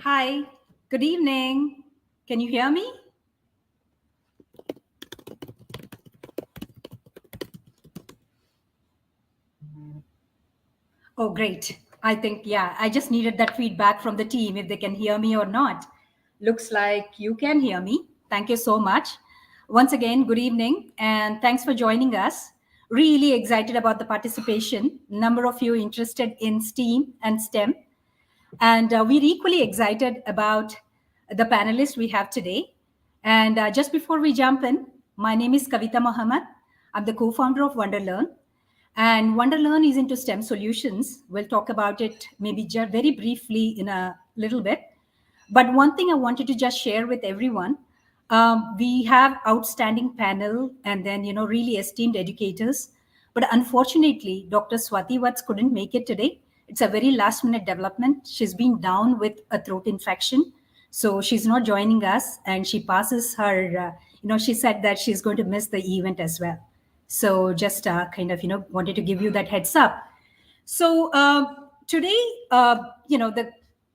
Hi, good evening. Can you hear me? Oh, great. I think, yeah, I just needed that feedback from the team if they can hear me or not. Looks like you can hear me. Thank you so much. Once again, good evening and thanks for joining us. Really excited about the participation. Number of you interested in STEAM and STEM. And we're equally excited about the panelists we have today. And just before we jump in, my name is Kavita Mohammed. I'm the co-founder of Wonderlearn. And Wonderlearn is into STEM solutions. We'll talk about it maybe very briefly in a little bit. But one thing I wanted to just share with everyone, we have outstanding panel and then, really esteemed educators. But unfortunately, Dr. Swati Vats couldn't make it today. It's a very last minute development. She's been down with a throat infection. So she's not joining us and she passes her, she said that she's going to miss the event as well. So just kind of, wanted to give you that heads up. So today, the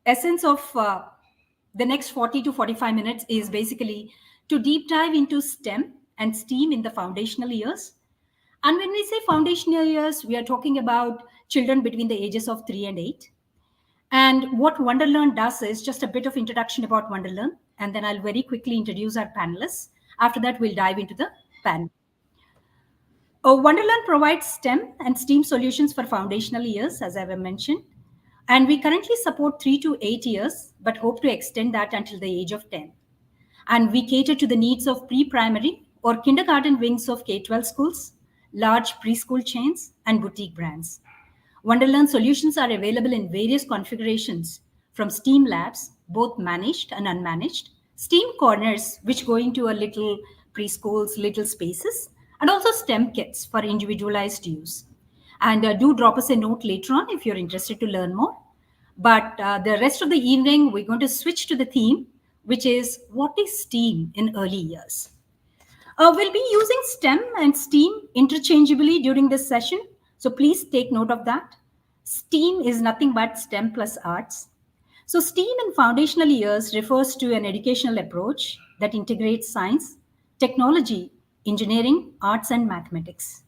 essence of the next 40 to 45 minutes is basically to deep dive into STEM and STEAM in the foundational years. And when we say foundational years, we are talking about children between the ages of 3 and 8. And what Wonderlearn does is just a bit of introduction about Wonderlearn, and then I'll very quickly introduce our panelists. After that, we'll dive into the panel. Wonderlearn provides STEM and STEAM solutions for foundational years, as I've mentioned. And we currently support 3 to 8 years, but hope to extend that until the age of 10. And we cater to the needs of pre-primary or kindergarten wings of K-12 schools, large preschool chains, and boutique brands. Wonderlearn solutions are available in various configurations from STEAM labs, both managed and unmanaged, STEAM corners, which go into a little preschools, little spaces, and also STEM kits for individualized use. And do drop us a note later on if you're interested to learn more. But the rest of the evening, we're going to switch to the theme, which is what is STEAM in early years? We'll be using STEM and STEAM interchangeably during this session, so please take note of that. STEAM is nothing but STEM plus arts. So STEAM in foundational years refers to an educational approach that integrates science, technology, engineering, arts, and mathematics.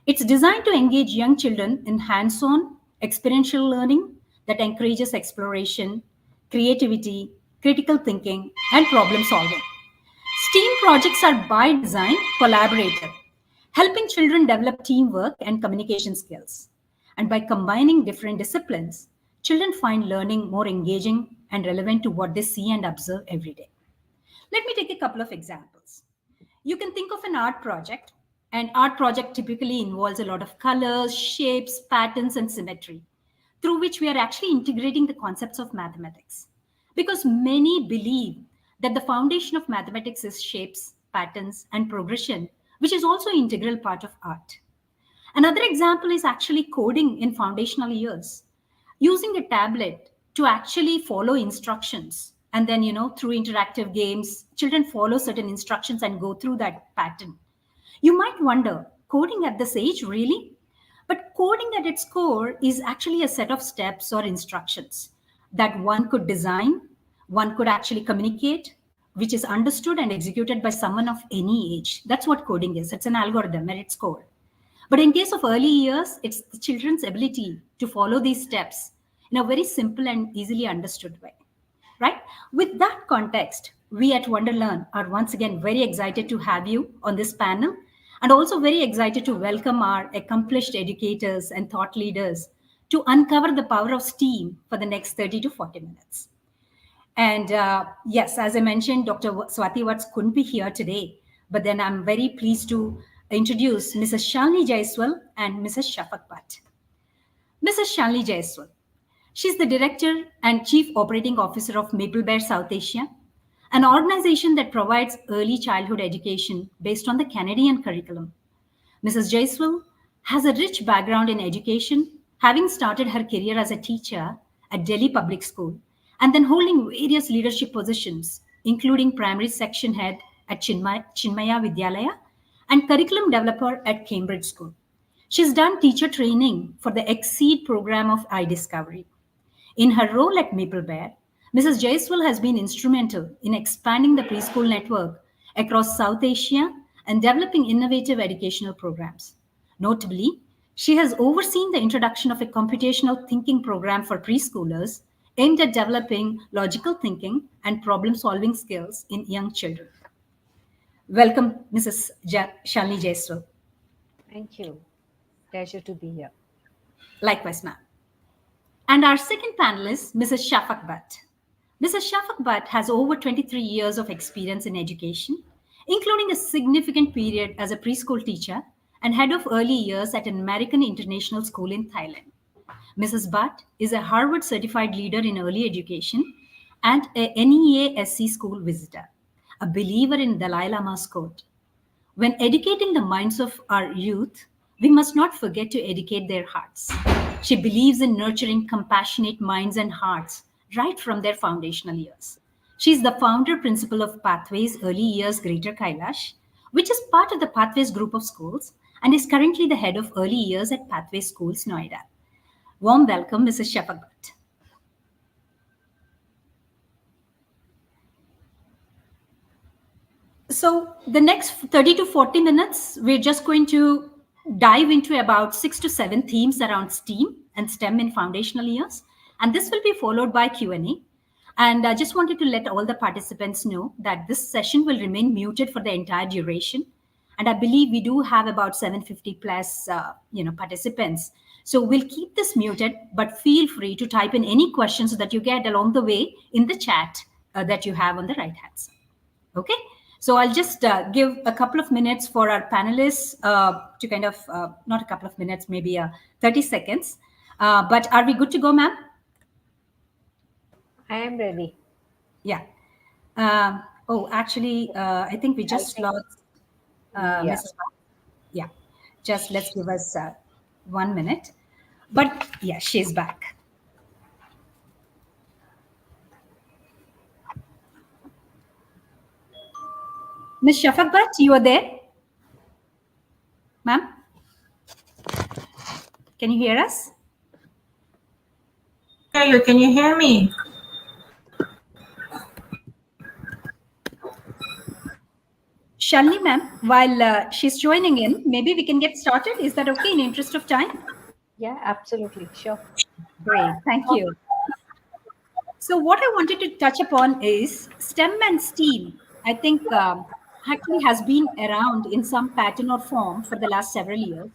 It's designed to engage young children in hands-on experiential learning that encourages exploration, creativity, critical thinking, and problem solving. STEAM projects are by design collaborative, helping children develop teamwork and communication skills. And by combining different disciplines, children find learning more engaging and relevant to what they see and observe every day. Let me take a couple of examples. You can think of an art project. An art project typically involves a lot of colors, shapes, patterns, and symmetry, through which we are actually integrating the concepts of mathematics. Because many believe that the foundation of mathematics is shapes, patterns, and progression, which is also an integral part of art. Another example is actually coding in foundational years, using a tablet to actually follow instructions. And then, through interactive games, children follow certain instructions and go through that pattern. You might wonder, coding at this age, really? But coding at its core is actually a set of steps or instructions that one could design, one could actually communicate, which is understood and executed by someone of any age. That's what coding is. It's an algorithm at its core. But in case of early years, it's the children's ability to follow these steps in a very simple and easily understood way, right? With that context, we at Wonderlearn are once again very excited to have you on this panel and also very excited to welcome our accomplished educators and thought leaders to uncover the power of STEAM for the next 30 to 40 minutes. And yes, as I mentioned, Dr. Swati Watts couldn't be here today, but then I'm very pleased to introduce Mrs. Shalini Jaiswal and Mrs. Shafak Bhatt. Mrs. Shalini Jaiswal, she's the Director and Chief Operating Officer of Maple Bear South Asia, an organization that provides early childhood education based on the Canadian curriculum. Mrs. Jaiswal has a rich background in education, having started her career as a teacher at Delhi Public School and then holding various leadership positions, including primary section head at Chinmaya Vidyalaya and curriculum developer at Cambridge School. She's done teacher training for the Exceed program of iDiscovery. In her role at Maple Bear, Mrs. Jaiswal has been instrumental in expanding the preschool network across South Asia and developing innovative educational programs. Notably, she has overseen the introduction of a computational thinking program for preschoolers aimed at developing logical thinking and problem-solving skills in young children. Welcome, Mrs. Shalini Jaiswal. Thank you. Pleasure to be here. Likewise, ma'am. And our second panelist, Mrs. Shafak Bhatt. Mrs. Shafak Bhatt has over 23 years of experience in education, including a significant period as a preschool teacher and head of early years at an American international school in Thailand. Mrs. Bhatt is a Harvard certified leader in early education and a NEASC school visitor, a believer in Dalai Lama's quote. When educating the minds of our youth, we must not forget to educate their hearts. She believes in nurturing compassionate minds and hearts right from their foundational years. She is the founder principal of Pathways Early Years Greater Kailash, which is part of the Pathways group of schools and is currently the head of early years at Pathways Schools, Noida. Warm welcome, Mrs. Shafak Bhatt. So the next 30 to 40 minutes, we're just going to dive into about 6 to 7 themes around STEAM and STEM in foundational years. And this will be followed by Q&A. And I just wanted to let all the participants know that this session will remain muted for the entire duration. And I believe we do have about 750 plus participants. So we'll keep this muted, but feel free to type in any questions that you get along the way in the chat that you have on the right hand side. Okay? So I'll just give a couple of minutes for our panelists to kind of, not a couple of minutes, maybe 30 seconds. But are we good to go, ma'am? I am ready. Yeah. Oh, actually, I think we I just think, lost yeah. Mrs. Yeah. Just let's give us 1 minute. But yeah, she's back. Miss Shafak Bhatt, you are there, ma'am? Can you hear us? Hear you. Can you hear me? Shalini, ma'am, while she's joining in, maybe we can get started. Is that okay in interest of time? Yeah, absolutely. Sure. Great. Thank you. So, what I wanted to touch upon is STEM and STEAM. I think actually has been around in some pattern or form for the last several years.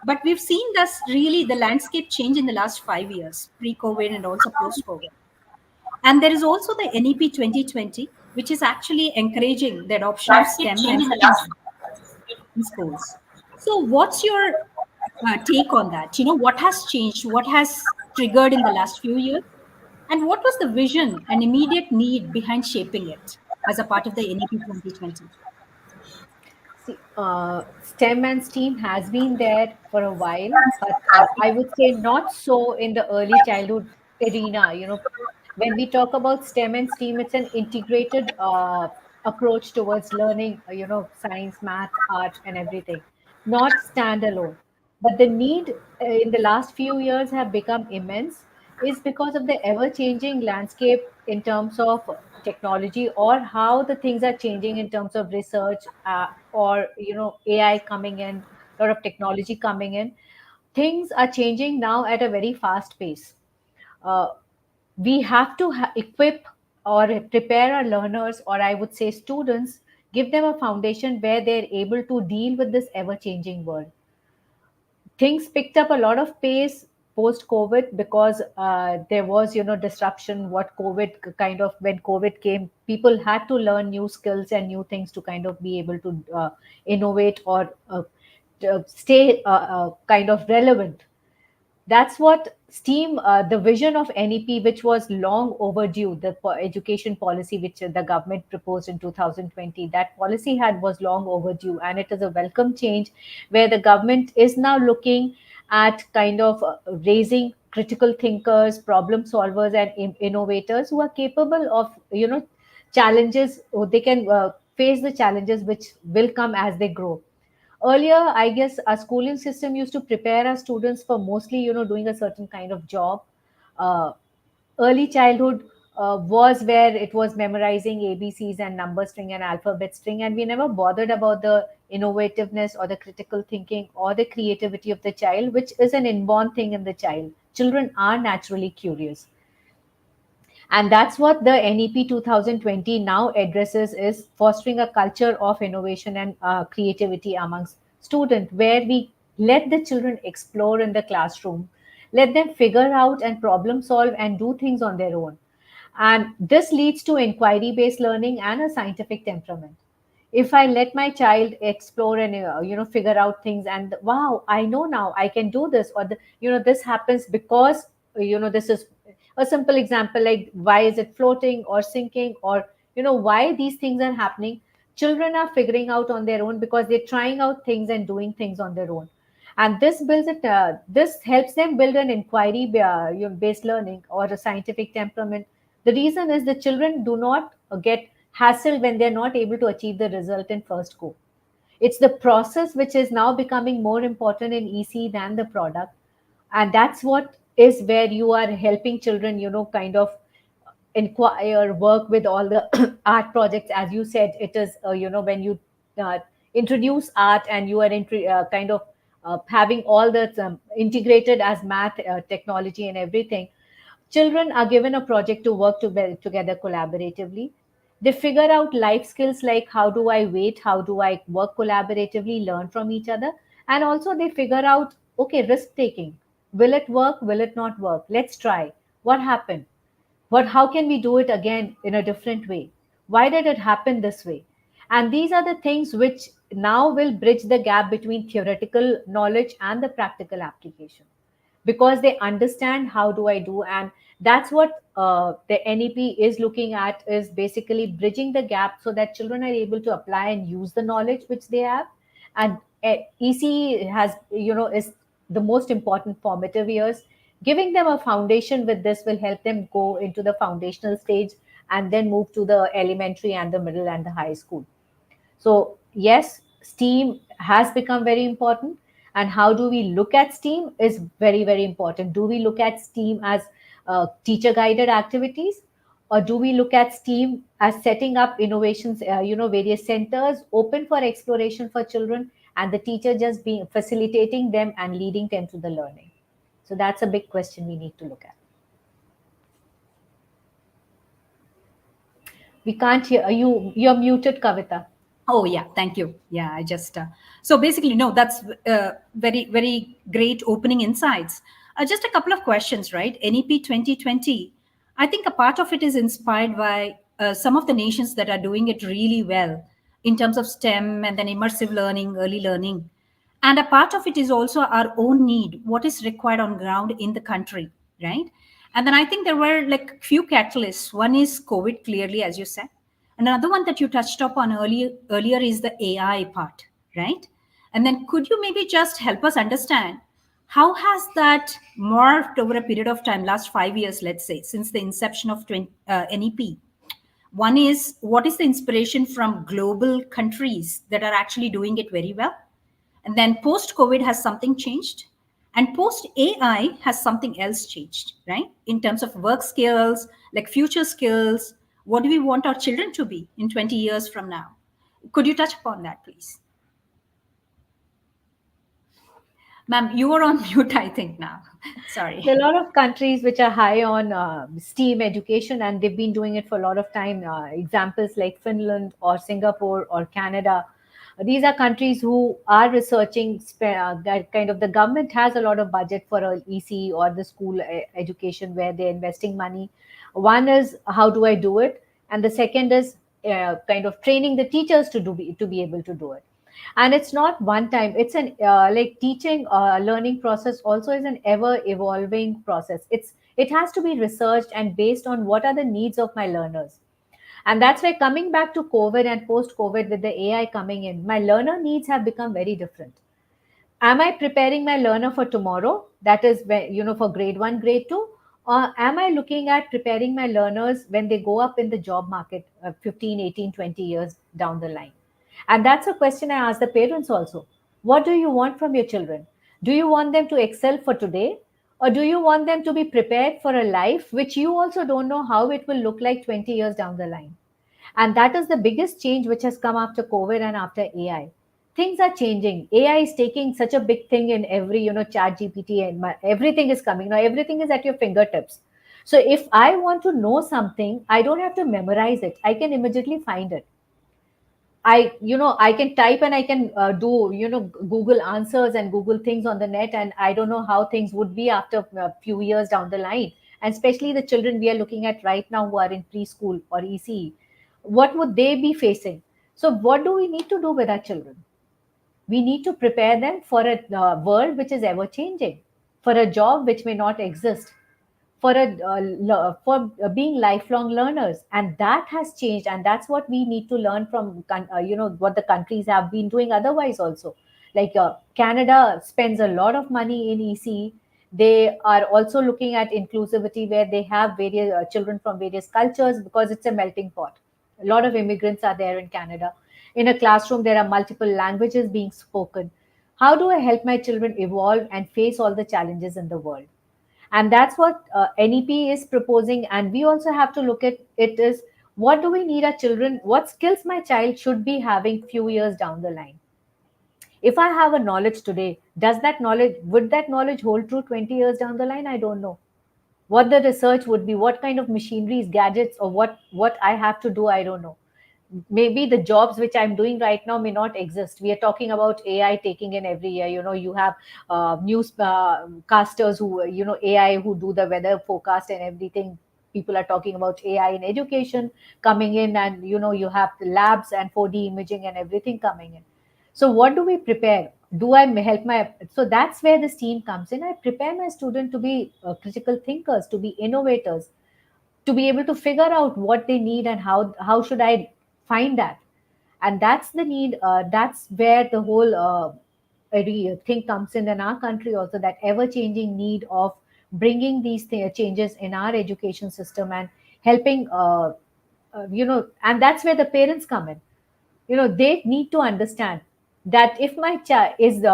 But we've seen this really the landscape change in the last 5 years, pre COVID and also post COVID. And there is also the NEP 2020, which is actually encouraging the adoption of Landscape STEM change and in the STEAM last. in schools. So, what's your take on that? What has changed? What has triggered in the last few years? And what was the vision and immediate need behind shaping it as a part of the NEP 2020? See, STEM and STEAM has been there for a while, but I would say not so in the early childhood arena. When we talk about STEM and STEAM, it's an integrated approach towards learning, science, math, art, and everything, not standalone. But the need in the last few years have become immense is because of the ever changing landscape in terms of technology, or how the things are changing in terms of research, or AI coming in, a lot of technology coming in. Things are changing now at a very fast pace. uh, we have to equip or prepare our learners, or I would say students, give them a foundation where they're able to deal with this ever changing world. Things picked up a lot of pace post covid because there was disruption. What covid kind of When covid came, people had to learn new skills and new things to kind of be able to innovate, or stay kind of relevant. That's what STEAM, the vision of NEP, which was long overdue, the education policy which the government proposed in 2020, that policy was long overdue, and it is a welcome change where the government is now looking at kind of raising critical thinkers, problem solvers, and innovators who are capable of challenges. Or they can face the challenges which will come as they grow. Earlier, I guess our schooling system used to prepare our students for mostly doing a certain kind of job. uh, Early childhood was where it was memorizing ABCs and number string and alphabet string, and we never bothered about the innovativeness or the critical thinking or the creativity of the child, which is an inborn thing in the child. Children are naturally curious, and that's what the NEP 2020 now addresses, is fostering a culture of innovation and creativity amongst students, where we let the children explore in the classroom, let them figure out and problem solve and do things on their own. And this leads to inquiry based learning and a scientific temperament. If I let my child explore and figure out things, and wow, I know now I can do this, or this happens because this is a simple example, like why is it floating or sinking, or why these things are happening. Children are figuring out on their own because they're trying out things and doing things on their own. And this helps them build an inquiry based learning or a scientific temperament. The reason is the children do not get hassled when they're not able to achieve the result in first go. It's the process which is now becoming more important in EC than the product. And that's what is where you are helping children, kind of inquire, work with all the art projects. As you said, it is, when you uh, introduce art and you are kind of having all the integrated as math, technology, and everything. Children are given a project to work together collaboratively. They figure out life skills like how do I wait, how do I work collaboratively, learn from each other. And also they figure out, okay, risk taking. Will it work? Will it not work? Let's try. What happened? How can we do it again in a different way? Why did it happen this way? And these are the things which now will bridge the gap between theoretical knowledge and the practical application, because they understand how do I do. And that's what the NEP is looking at, is basically bridging the gap so that children are able to apply and use the knowledge which they have. And ECE has, is the most important formative years. Giving them a foundation with this will help them go into the foundational stage and then move to the elementary and the middle and the high school. So, yes, STEAM has become very important. And how do we look at STEAM is very, very important. Do we look at STEAM as teacher guided activities? Or do we look at STEAM as setting up innovations, various centers open for exploration for children, and the teacher just being facilitating them and leading them to the learning? So that's a big question we need to look at. We can't hear you. You're muted, Kavita. Oh yeah, thank you. Yeah, I just so basically no, that's very great opening insights. Just a couple of questions, right? NEP 2020. I think a part of it is inspired by some of the nations that are doing it really well in terms of STEM and then immersive learning, early learning, and a part of it is also our own need, what is required on ground in the country, right? And then I think there were like few catalysts. One is COVID, clearly, as you said. Another one that you touched upon earlier is the AI part, right? And then could you maybe just help us understand how has that morphed over a period of time, last 5 years, let's say, since the inception of NEP? One is what is the inspiration from global countries that are actually doing it very well? And then post COVID has something changed. And post AI has something else changed, right? In terms of work skills, like future skills, what do we want our children to be in 20 years from now? Could you touch upon that, please? Ma'am, you are on mute, I think, now. There are Sorry. a lot of countries which are high on STEAM education, and they've been doing it for a lot of time. Examples like Finland or Singapore or Canada. These are countries who are researching. Kind of the government has a lot of budget for a EC or the school education where they're investing money. One is how do I do it, and the second is kind of training the teachers to be able to do it. And it's not one time, it's an like teaching learning process also is an ever evolving process. It has to be researched and based on what are the needs of my learners. And that's why, coming back to COVID and post COVID, with the AI coming in, my learner needs have become very different. Am I preparing my learner for tomorrow, that is for grade 1, grade 2, or am I looking at preparing my learners when they go up in the job market 15, 18, 20 years down the line? And that's a question I ask the parents also. What do you want from your children? Do you want them to excel for today, or do you want them to be prepared for a life which you also don't know how it will look like 20 years down the line? And that is the biggest change which has come after COVID and after AI. Things are changing. AI is taking such a big thing in every, chat GPT, and everything is coming. Now everything is at your fingertips. So if I want to know something, I don't have to memorize it. I can immediately find it. I can type and I can do, Google answers and Google things on the net. And I don't know how things would be after a few years down the line. And especially the children we are looking at right now who are in preschool or ECE, what would they be facing? So what do we need to do with our children? We need to prepare them for a world which is ever changing, for a job which may not exist, for being lifelong learners. And that has changed, and that's what we need to learn from what the countries have been doing otherwise also. Like Canada spends a lot of money in EC. They are also looking at inclusivity, where they have various children from various cultures, because it's a melting pot. A lot of immigrants are there in Canada. In a classroom there are multiple languages being spoken. How do I help my children evolve and face all the challenges in the world? And that's what NEP is proposing. And we also have to look at it is, what do we need our children, what skills my child should be having few years down the line? If I have a knowledge today, does that knowledge would that knowledge hold true 20 years down the line? I don't know what the research would be, what kind of machineries, gadgets, or what I have to do. I don't know. Maybe the jobs which I'm doing right now may not exist. We are talking about AI taking in every year. You have news casters who, AI who do the weather forecast and everything. people are talking about AI in education coming in, and you have the labs and 4D imaging and everything coming in. So what do we prepare? Do I help my So that's where this team comes in. I prepare my student to be critical thinkers, to be innovators, to be able to figure out what they need and how should I find that. And that's the need. That's where the whole thing comes in our country also, that ever changing need of bringing these changes in our education system and helping and that's where the parents come in. They need to understand that if my child is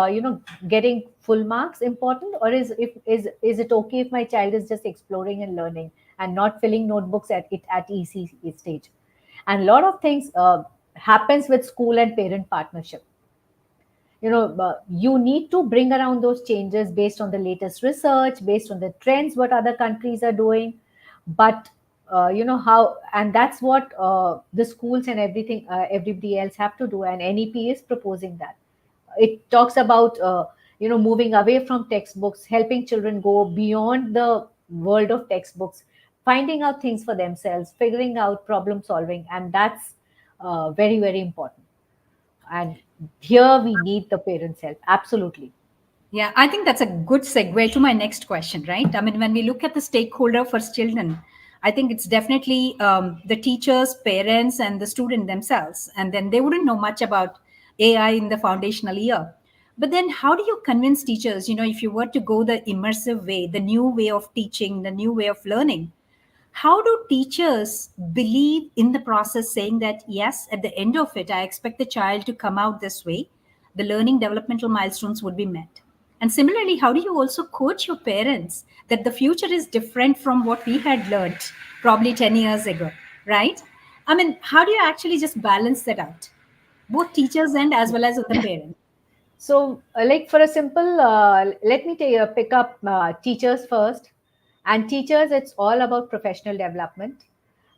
getting full marks important, or is it okay if my child is just exploring and learning and not filling notebooks at EC stage. And a lot of things happens with school and parent partnership. You need to bring around those changes based on the latest research, based on the trends what other countries are doing. But how, and that's what the schools and everybody else have to do, and NEP is proposing that. It talks about moving away from textbooks, helping children go beyond the world of textbooks, finding out things for themselves, figuring out problem solving, and that's very, very important. And here we need the parents' help. Absolutely. Yeah, I think that's a good segue to my next question, right? I mean, when we look at the stakeholder for children, I think it's definitely the teachers, parents, and the student themselves. And then they wouldn't know much about AI in the foundational year. But then, how do you convince teachers, if you were to go the immersive way, the new way of teaching, the new way of learning? How do teachers believe in the process, saying that, yes, at the end of it, I expect the child to come out this way, the learning developmental milestones would be met? And similarly, how do you also coach your parents that the future is different from what we had learned probably 10 years ago, right? I mean, how do you actually just balance that out, both teachers and as well as the parents? So, like for a simple, let me pick up teachers first. And teachers, it's all about professional development.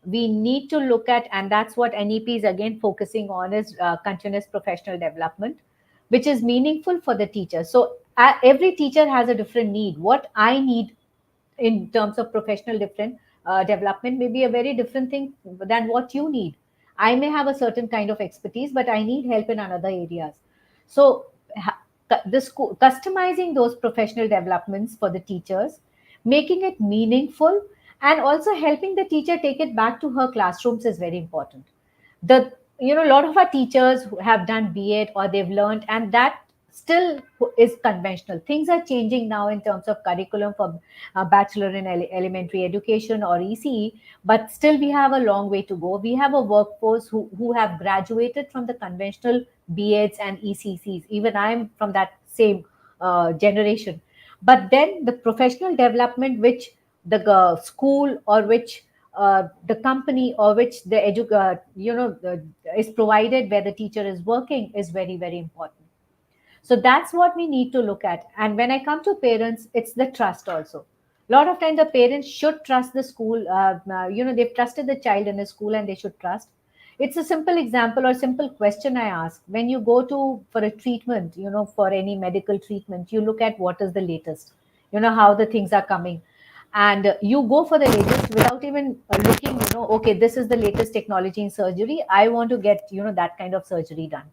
We need to look at, and that's what NEP is again focusing on, is continuous professional development, which is meaningful for the teacher. So, every teacher has a different need. What I need in terms of professional different development may be a very different thing than what you need. I may have a certain kind of expertise, but I need help in another areas. So the school customizing those professional developments for the teachers, making it meaningful, and also helping the teacher take it back to her classrooms is very important. The A lot of our teachers who have done B.Ed or they've learned, and that still is conventional. Things are changing now in terms of curriculum for bachelor in elementary education or ECE, but still we have a long way to go. We have a workforce who have graduated from the conventional B.Eds and ECCs. Even I'm from that same generation. But then the professional development which the school or which the company or which the is provided where the teacher is working is very, very important. So that's what we need to look at. And when I come to parents, it's the trust also. A lot of times the parents should trust the school. They've trusted the child in a school and they should trust. It's a simple example or simple question I ask. When you go to for a treatment, for any medical treatment, you look at what is the latest, how the things are coming. And you go for the latest without even looking, okay, this is the latest technology in surgery. I want to get, that kind of surgery done.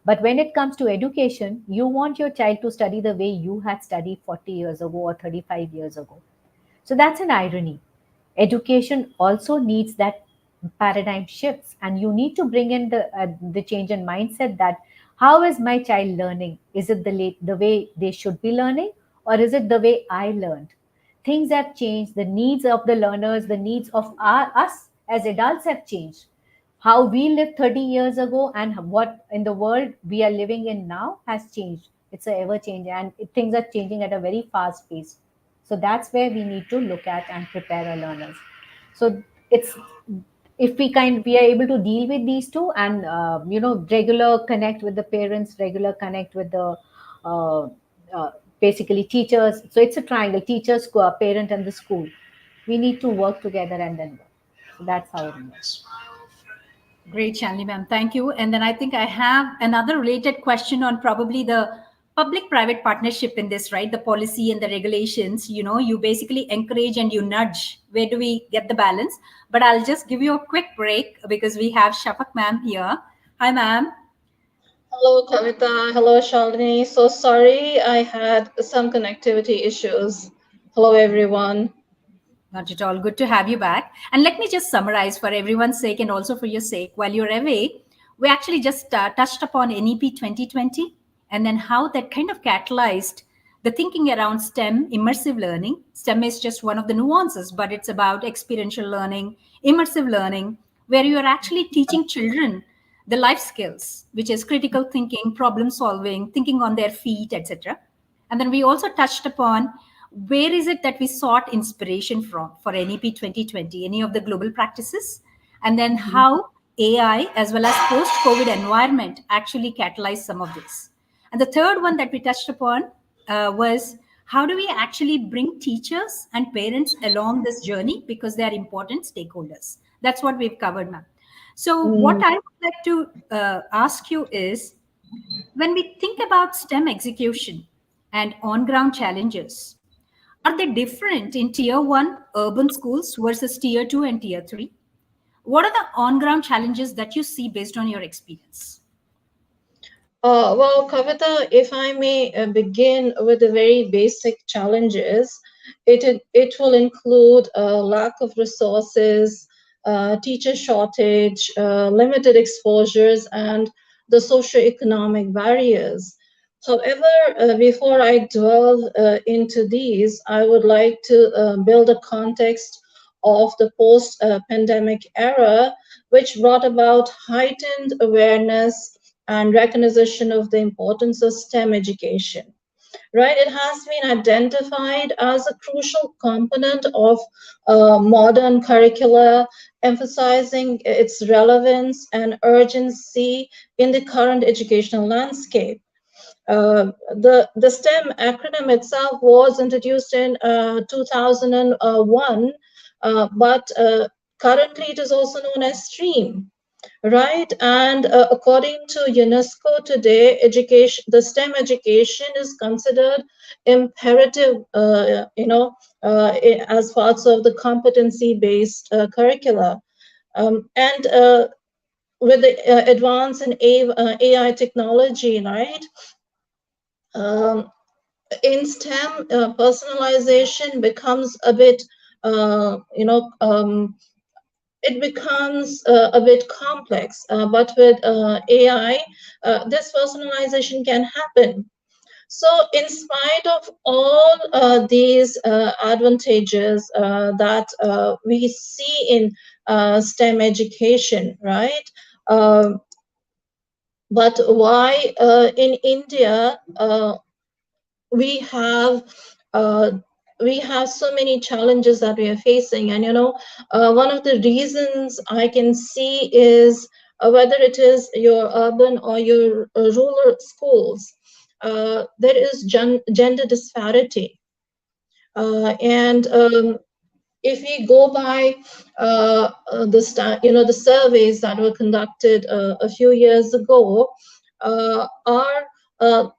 But when it comes to education, you want your child to study the way you had studied 40 years ago or 35 years ago. So that's an irony. Education also needs that paradigm shifts, and you need to bring in the change in mindset that how is my child learning? Is it the way they should be learning, or is it the way I learned? Things have changed. The needs of the learners, the needs of us as adults have changed. How we lived 30 years ago and what in the world we are living in now has changed. It's a ever change, and things are changing at a very fast pace. So that's where we need to look at and prepare our learners. So it's, if we are able to deal with these two, and regular connect with the parents, regular connect with the uh, uh, basically teachers. So it's a triangle: teachers, parent, and the school. We need to work together and then work. So that's how it works. Great, Shanli ma'am. Thank you. And then I think I have another related question on probably the public private partnership in this, right? The policy and the regulations, you basically encourage and you nudge. Where do we get the balance? But I'll just give you a quick break because we have Shafak ma'am here. Hi, ma'am. Hello, Kavita. Hello, Shalini. So sorry, I had some connectivity issues. Hello, everyone. Not at all. Good to have you back. And let me just summarize for everyone's sake and also for your sake. While you're away, we actually just touched upon NEP 2020 and then how that kind of catalyzed the thinking around STEM, immersive learning. STEM is just one of the nuances, but it's about experiential learning, immersive learning, where you are actually teaching children the life skills, which is critical thinking, problem solving, thinking on their feet, etc. And then we also touched upon where is it that we sought inspiration from for NEP 2020, any of the global practices, and then Mhm. how AI as well as post COVID environment actually catalyzed some of this. And the third one that we touched upon was how do we actually bring teachers and parents along this journey because they are important stakeholders. That's what we've covered, ma'am. So, what Mm. I would like to ask you is when we think about STEM execution and on ground challenges, are they different in tier one urban schools versus tier two and tier three? What are the on ground challenges that you see based on your experience? Well, Kavita, if I may begin with the very basic challenges, it will include lack of resources, teacher shortage, limited exposures, and the socioeconomic barriers. However, before I delve into these, I would like to build a context of the post-pandemic era, which brought about heightened awareness and recognition of the importance of STEM education. Right, it has been identified as a crucial component of modern curricula, emphasizing its relevance and urgency in the current educational landscape. The STEM acronym itself was introduced in 2001, but currently it is also known as STREAM, right? And according to UNESCO today, education, the STEM education is considered imperative, as parts of the competency-based curricula. And with the advance in AI technology, right? Um, in STEM, personalization becomes a bit, it becomes a bit complex. But with AI, this personalization can happen. So, in spite of all these advantages that we see in STEM education, right? Uh, but why in India we have uh, we have so many challenges that we are facing, and one of the reasons I can see is whether it is your urban or your rural schools, there is gender disparity, and if we go by the surveys that were conducted a few years ago, our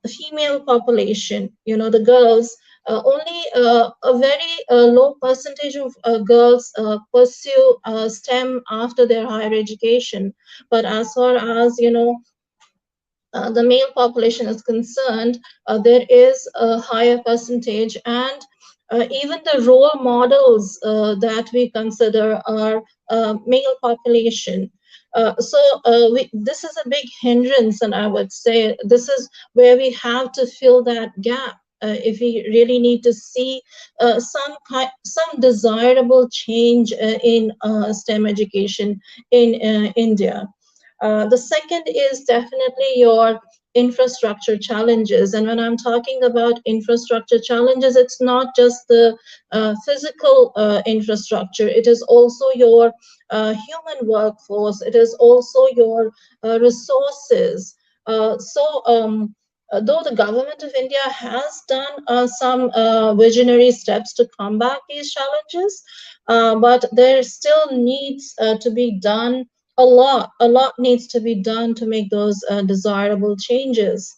female population, the girls, only a very low percentage of girls pursue STEM after their higher education. But as far as the male population is concerned, there is a higher percentage, and even the role models that we consider are male population. This is a big hindrance, and I would say this is where we have to fill that gap. If we really need to see some desirable change in STEM education in India. The second is definitely your infrastructure challenges. And when I'm talking about infrastructure challenges, it's not just the physical infrastructure, it is also your human workforce, it is also your resources. Though the government of India has done some visionary steps to combat these challenges, but there still needs to be done a lot needs to be done to make those desirable changes.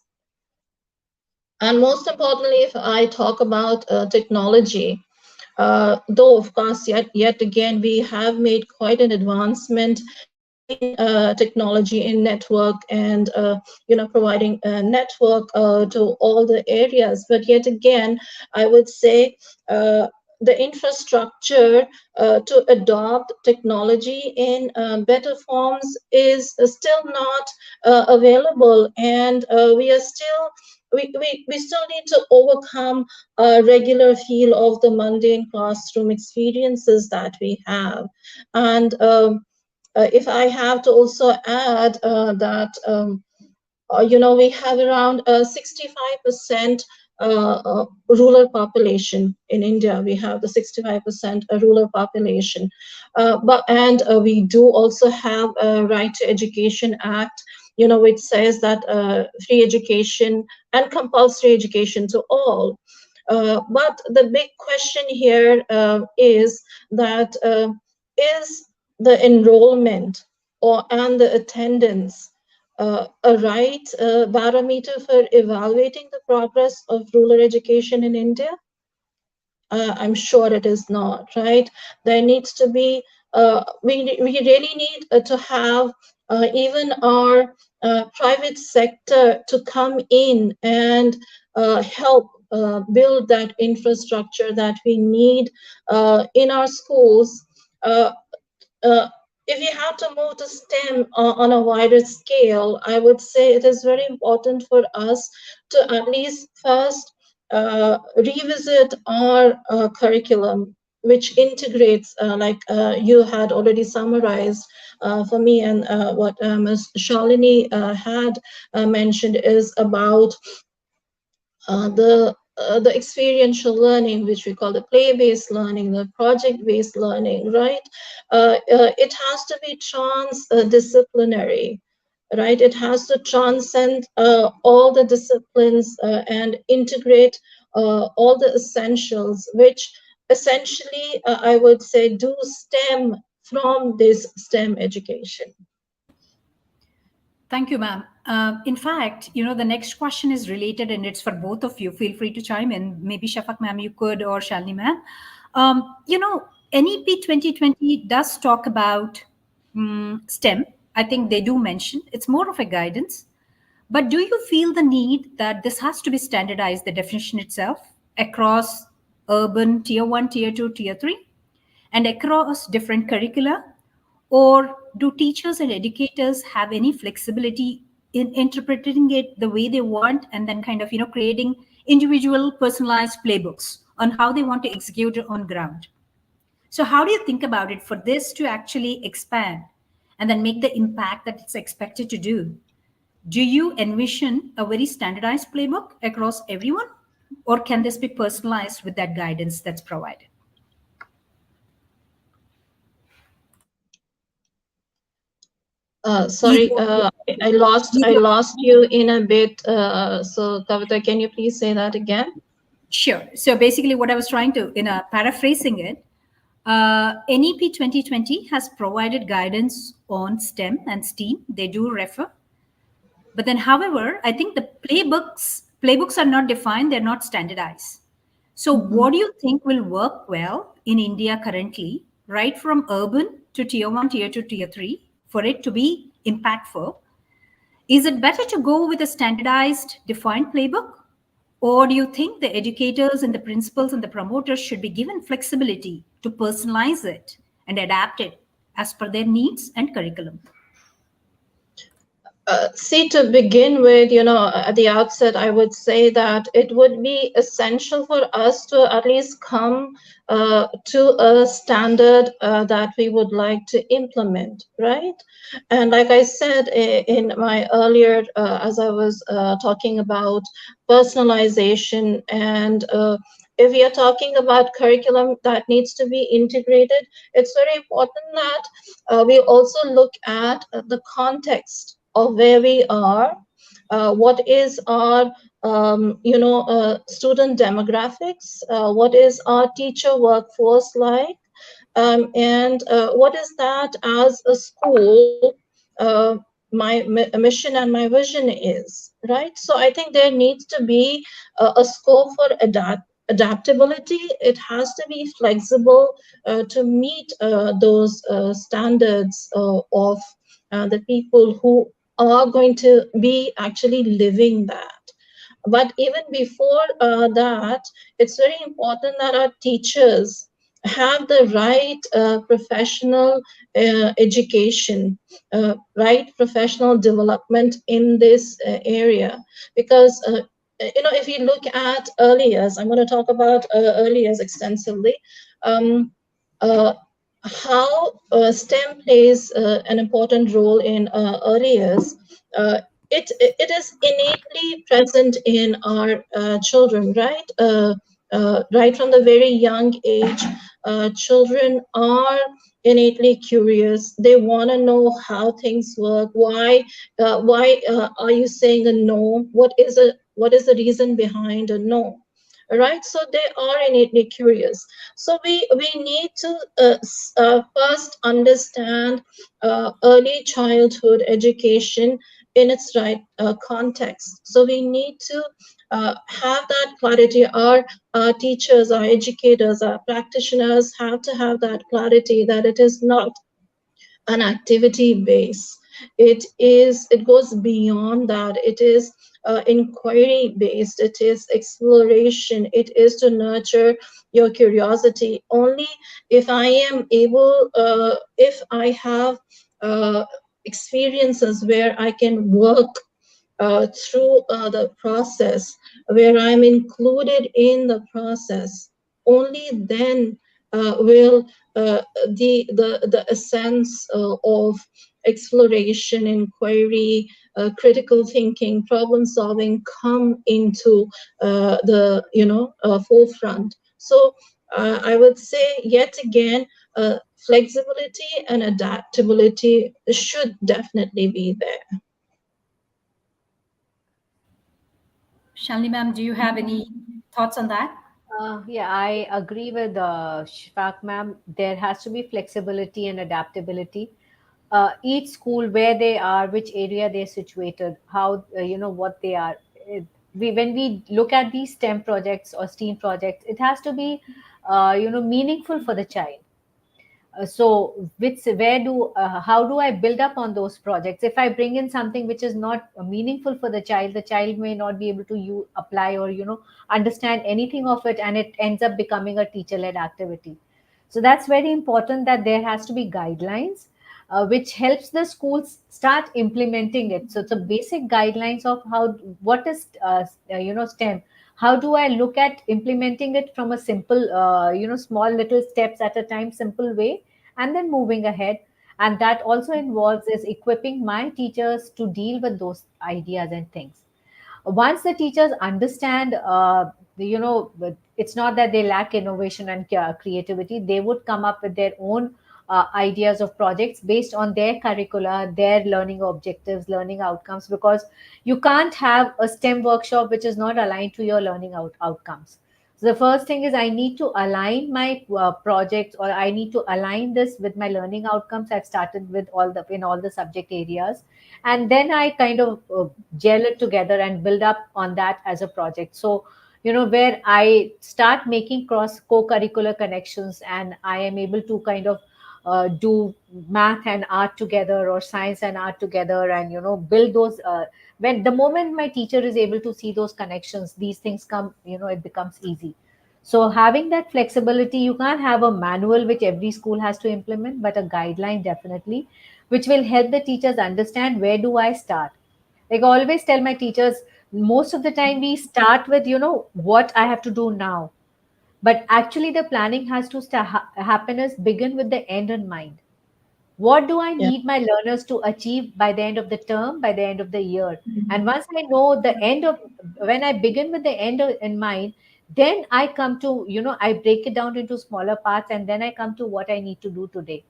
And most importantly, if I talk about technology, though of course yet again we have made quite an advancement in technology, in network, and providing a network to all the areas. But yet again, I would say the infrastructure to adopt technology in better forms is still not available, and we still need to overcome a regular feel of the mundane classroom experiences that we have. And if I have to also add that we have around 65% rural population in India. We have the 65% rural population, and we do also have a Right to Education Act, which says that free education and compulsory education to all. But the big question here is that is the enrollment and the attendance a right barometer for evaluating the progress of rural education in India? I'm sure it is not, right? There needs to be, we really need to have even our private sector to come in and help build that infrastructure that we need in our schools. Uh, uh, if you have to move to STEM on a wider scale, I would say it is very important for us to at least first revisit our curriculum, which integrates, like you had already summarized for me, and what Ms. Shalini had mentioned is about the experiential learning, which we call the play-based learning, the project-based learning, right? It has to be trans-disciplinary, right? It has to transcend all the disciplines and integrate all the essentials, which essentially, I would say, do stem from this STEM education. Thank you, ma'am. In fact, the next question is related and it's for both of you. Feel free to chime in. Maybe Shafak ma'am, you could, or Shalini ma'am. NEP 2020 does talk about STEM. I think they do mention it's more of a guidance. But do you feel the need that this has to be standardized, the definition itself, across urban tier one, tier two, tier three, and across different curricula? Or do teachers and educators have any flexibility in interpreting it the way they want and then kind of, creating individual personalized playbooks on how they want to execute it on ground? So how do you think about it for this to actually expand and then make the impact that it's expected to do? Do you envision a very standardized playbook across everyone? Or can this be personalized with that guidance that's provided? Sorry, Either, I either. lost you in a bit. So Kavita, can you please say that again? Sure. So basically, what I was trying to, paraphrasing it, NEP 2020 has provided guidance on STEM and STEAM. They do refer. But then, however, I think the playbooks are not defined, they're not standardized. So, Mhm. what do you think will work well in India currently, right from urban to tier one, tier two, tier three, for it to be impactful? Is it better to go with a standardized, defined playbook? Or do you think the educators and the principals and the promoters should be given flexibility to personalize it and adapt it as per their needs and curriculum? See, to begin with, at the outset, I would say that it would be essential for us to at least come to a standard that we would like to implement, right? And like I said in my earlier, as I was talking about personalization, and if we are talking about curriculum that needs to be integrated, it's very important that we also look at the context of where we are, what is our student demographics, what is our teacher workforce like, and what is that as a school my mission and my vision is, right? So I think there needs to be a scope for adaptability. It has to be flexible to meet those standards of the people who are going to be actually living that. But even before that, it's very important that our teachers have the right professional education, right professional development in this area. Because, if you look at early years, I'm going to talk about early years extensively. Um, uh, how STEM plays an important role in early years. Uh, it is innately present in our children, right? Right from the very young age, children are innately curious. They want to know how things work. Why are you saying a no? What is the reason behind a no? Right, so they are innately curious. So we need to first understand early childhood education in its right context. So we need to have that clarity. Our teachers, our educators, our practitioners have to have that clarity that it is not an activity base. It goes beyond that. It is inquiry based. It is exploration. It is to nurture your curiosity. Only if I am able, if I have experiences where I can work through the process, where I'm included in the process, only then will the essence of exploration, inquiry, critical thinking, problem solving come into the forefront. So I would say yet again, flexibility and adaptability should definitely be there. Shalini ma'am, do you have any thoughts on that? Yeah, I agree with Shfaq ma'am. There has to be flexibility and adaptability. Each school, where they are, which area they're situated, how what they are. When we look at these STEM projects or STEAM projects, it has to be meaningful for the child. So which where do how do I build up on those projects? If I bring in something which is not meaningful for the child may not be able to apply or understand anything of it, and it ends up becoming a teacher led activity. So that's very important, that there has to be guidelines which helps the schools start implementing it. So it's a basic guidelines of how, what is STEM. How do I look at implementing it from a simple small little steps at a time, simple way, and then moving ahead. And that also involves is equipping my teachers to deal with those ideas and things. Once the teachers understand, it's not that they lack innovation and creativity. They would come up with their own ideas of projects based on their curricula, their learning objectives, learning outcomes, because you can't have a STEM workshop which is not aligned to your learning outcomes. So the first thing is I need to align my projects, or I need to align this with my learning outcomes. I've started with all the subject areas, and then I kind of gel it together and build up on that as a project. So where I start making cross co-curricular connections, and I am able to kind of do math and art together, or science and art together, and build those when the moment my teacher is able to see those connections, these things come, it becomes easy. So having that flexibility, you can't have a manual which every school has to implement, but a guideline definitely, which will help the teachers understand where do I start. Like I always tell my teachers, most of the time we start with what I have to do now, but actually the planning has to happen is begin with the end in mind. What do I Yeah. need my learners to achieve by the end of the term, by the end of the year? And once I know the end of, when I begin with the in mind, then I come to, I break it down into smaller parts, and then I come to what I need to do today.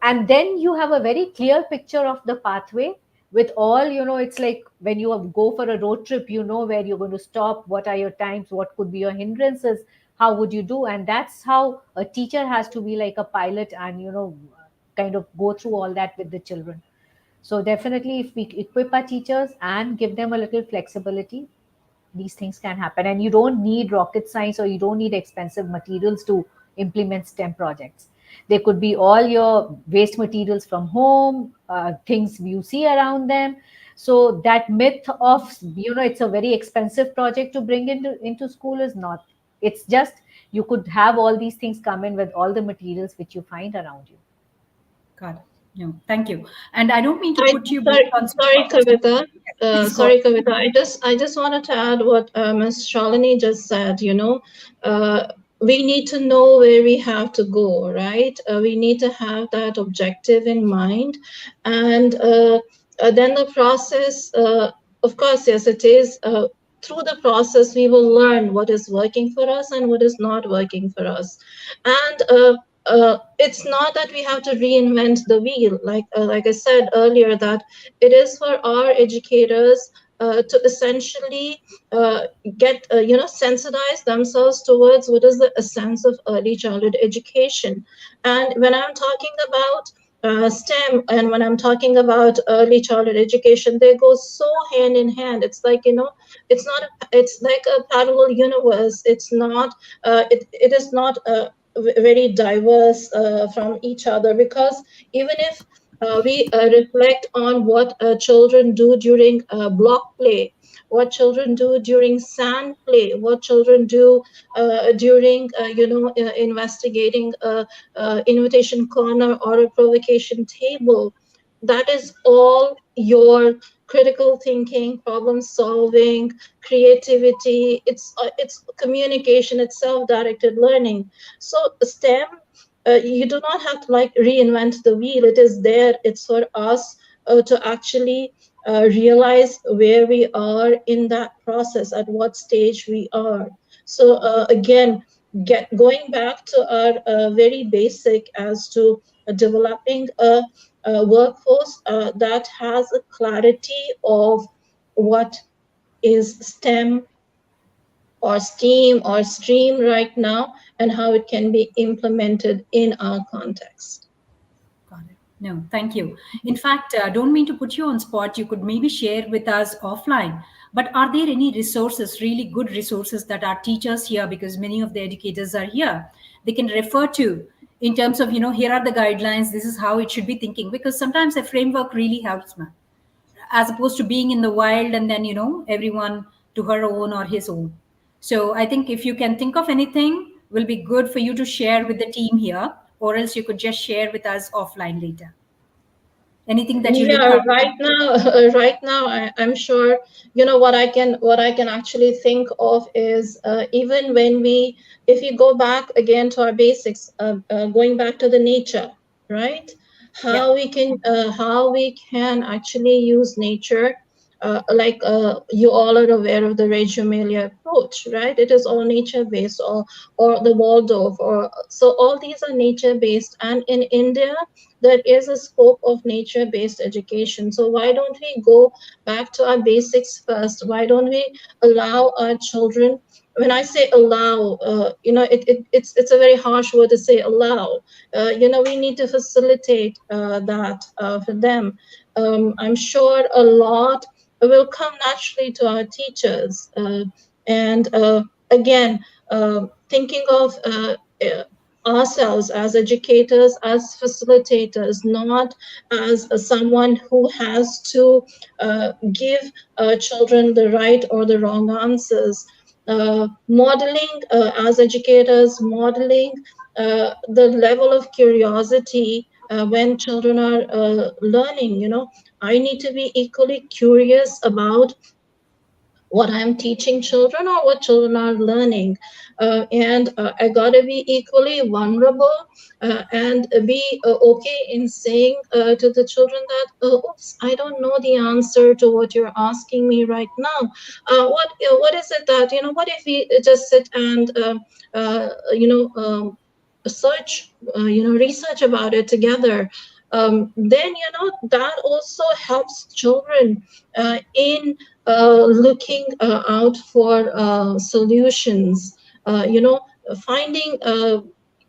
And then you have a very clear picture of the pathway with all, it's like when you go for a road trip, where you're going to stop, what are your times, what could be your hindrances, how would you do. And that's how a teacher has to be like a pilot, and kind of go through all that with the children. So definitely, if we equip our teachers and give them a little flexibility, these things can happen. And you don't need rocket science, or you don't need expensive materials to implement STEM projects. They could be all your waste materials from home, things you see around them. So that myth of, it's a very expensive project to bring into school is not. It's just, you could have all these things come in with all the materials which you find around you. Got it. No, thank you. And I don't mean to I put you both sorry, on sorry, spot. Kavita. Please go Sorry, Kavita. I just wanted to add what Ms. Shalini just said. Uh, we need to know where we have to go, right? We need to have that objective in mind, and then the process. Of course, yes, it is. Through the process, we will learn what is working for us and what is not working for us, and it's not that we have to reinvent the wheel. Like I said earlier, that it is for our educators to essentially uh, get sensitize themselves towards what is the essence of early childhood education. And when I'm talking about STEM, and when I'm talking about early childhood education, they go so hand in hand. It's like, it's not it's like a parallel universe. It's not it is not very diverse from each other, because even if we reflect on what children do during block play, what children do during sand play, what children do during investigating a invitation corner or a provocation table, that is all your critical thinking, problem solving, creativity. It's communication, it's self-directed learning. So STEM, you do not have to like reinvent the wheel. It is there. It's for us to actually realize where we are in that process, at what stage we are. So again, going back to our very basic as to developing a workforce that has a clarity of what is STEM or STEAM or STREAM right now, and how it can be implemented in our context. Got it. No, thank you. In fact, don't mean to put you on spot. You could maybe share with us offline. But are there any resources, really good resources that our teachers here, because many of the educators are here, they can refer to in terms of, here are the guidelines, this is how it should be thinking? Because sometimes a framework really helps, man, as opposed to being in the wild and then, everyone to her own or his own. So I think if you can think of anything, will be good for you to share with the team here, or else you could just share with us offline later. Anything that you Yeah, recall. right now, right now, I'm sure, what I can actually think of is, even when if you go back again to our basics, going back to the nature, right? Yeah. How we can actually use nature, like you all are aware of the Reggio Emilia approach, right? It is all nature based, or the Waldorf, or so all these are nature based, and in India there is a scope of nature based education. So why don't we go back to our basics first? Why don't we allow our children? When I say allow, it's a very harsh word to say allow. We need to facilitate that for them. I'm sure a lot will come naturally to our teachers. And again, thinking of ourselves as educators, as facilitators, not as someone who has to give children the right or the wrong answers. Modeling as educators, modeling the level of curiosity when children are learning. I need to be equally curious about what I'm teaching children or what children are learning. And I gotta be equally vulnerable and be okay in saying to the children that, oops, I don't know the answer to what you're asking me right now. What is it that, what if we just sit and, search, research about it together? Then, that also helps children in looking out for solutions, finding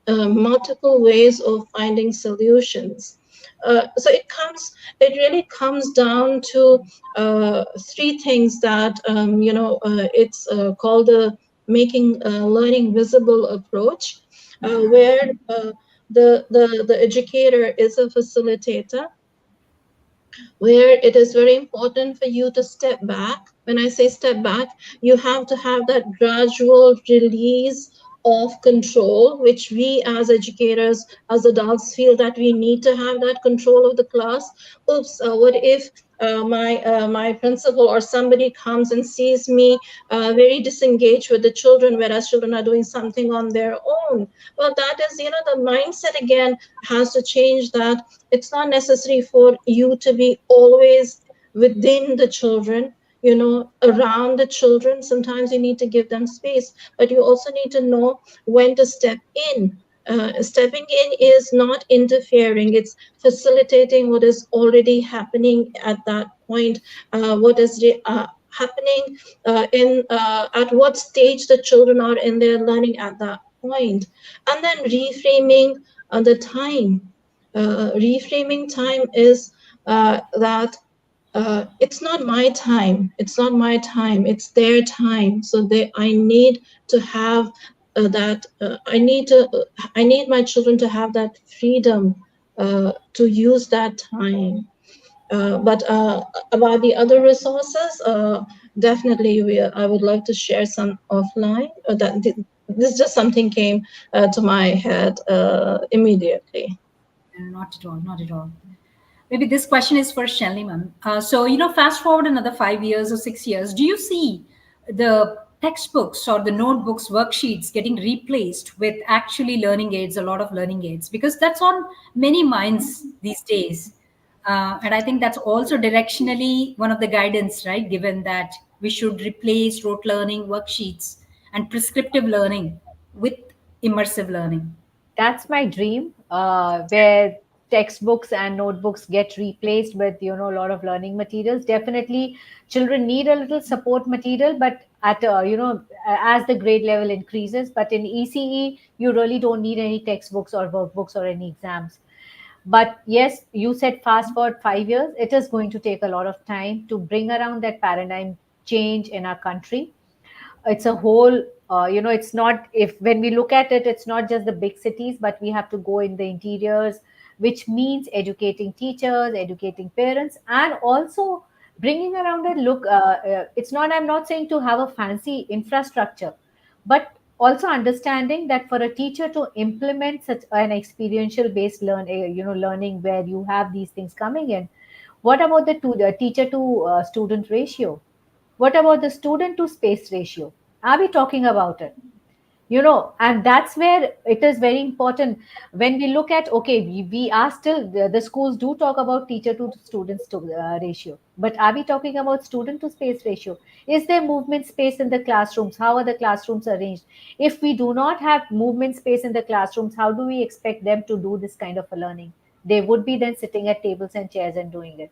multiple ways of finding solutions. so it really comes down to three things that it's called the making learning visible approach, where the educator is a facilitator, where it is very important for you to step back. When I say step back, you have to have that gradual release of control, which we as educators, as adults, feel that we need to have that control of the class. Oops, what if my principal or somebody comes and sees me very disengaged with the children, whereas children are doing something on their own? Well, that is, the mindset again has to change, that it's not necessary for you to be always within the children, around the children. Sometimes you need to give them space, but you also need to know when to step in. Stepping in is not interfering, it's facilitating what is already happening at that point, what is happening in at what stage the children are in their learning at that point. And then reframing the time. Reframing time is that it's not my time. It's not my time. It's their time. So I need to have that. I need my children to have that freedom to use that time. But about the other resources, definitely I would like to share some offline. This just something came to my head immediately. Not at all, not at all. Maybe this question is for Shelly, ma'am. So, fast forward another 5 years or 6 years, do you see the textbooks or the notebooks, worksheets getting replaced with actually learning aids, a lot of learning aids? Because that's on many minds these days. And I think that's also directionally one of the guidance, right? Given that we should replace rote learning worksheets and prescriptive learning with immersive learning. That's my dream, where textbooks and notebooks get replaced with a lot of learning materials. Definitely children need a little support material, but at as the grade level increases. But in ECE you really don't need any textbooks or workbooks or any exams. But yes, you said fast forward 5 years, it is going to take a lot of time to bring around that paradigm change in our country. It's a whole, it's not, if when we look at it, it's not just the big cities, but we have to go in the interiors, which means educating teachers, educating parents, and also bringing around a look. It's not, I'm not saying to have a fancy infrastructure, but also understanding that for a teacher to implement such an experiential based learning where you have these things coming in. What about the teacher to student ratio? What about the student to space ratio? Are we talking about it? And that's where it is very important. When we look at, okay, we are still, the schools do talk about teacher to students to ratio, but are we talking about student to space ratio? Is there movement space in the classrooms? How are the classrooms arranged? If we do not have movement space in the classrooms, how do we expect them to do this kind of a learning? They would be then sitting at tables and chairs and doing it.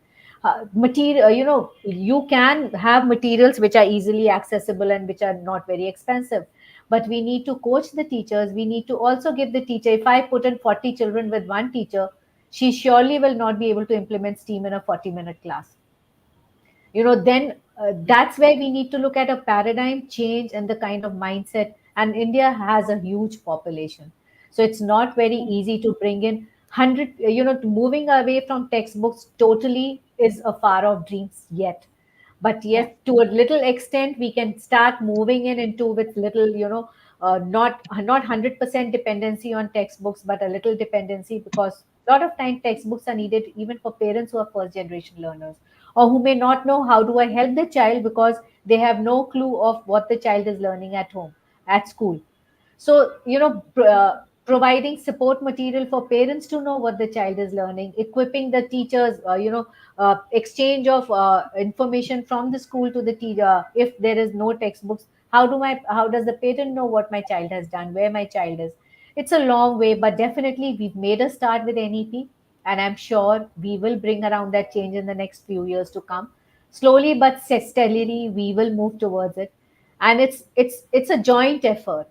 Material, you can have materials which are easily accessible and which are not very expensive, but we need to coach the teachers. We need to also give the teacher, if I put in 40 children with one teacher, she surely will not be able to implement STEAM in a 40-minute class. Then that's where we need to look at a paradigm change and the kind of mindset. And India has a huge population, so it's not very easy to bring in 100, moving away from textbooks totally is a far off dreams yet. But Yeah. yes, to a little extent we can start moving into with little, not 100% dependency on textbooks, but a little dependency, because a lot of time textbooks are needed even for parents who are first generation learners, or who may not know how do I help the child, because they have no clue of what the child is learning at home, at school. So, providing support material for parents to know what the child is learning, equipping the teachers, exchange of information from the school to the teacher. If there is no textbooks, how does the parent know what my child has done, where my child is? It's a long way, but definitely we've made a start with NEP, and I'm sure we will bring around that change in the next few years to come. Slowly but steadily, we will move towards it, and it's a joint effort.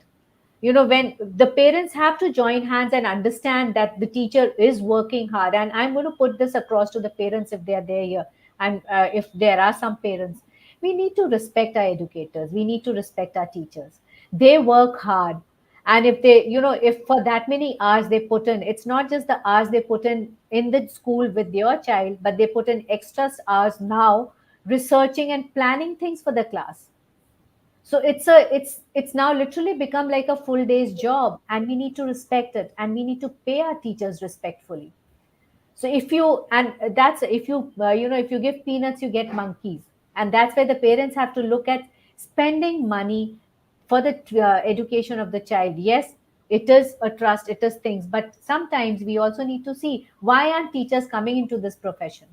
When the parents have to join hands and understand that the teacher is working hard, and I'm going to put this across to the parents if they are there here, and if there are some parents, we need to respect our educators, we need to respect our teachers. They work hard, and if they, if for that many hours they put in, it's not just the hours they put in the school with your child, but they put in extra hours now researching and planning things for the class. So it's now literally become like a full day's job, and we need to respect it, and we need to pay our teachers respectfully. So if you, and that's, if you, if you give peanuts you get monkeys, and that's where the parents have to look at spending money for the education of the child. Yes, it is a trust, it is things, but sometimes we also need to see why aren't teachers coming into this profession.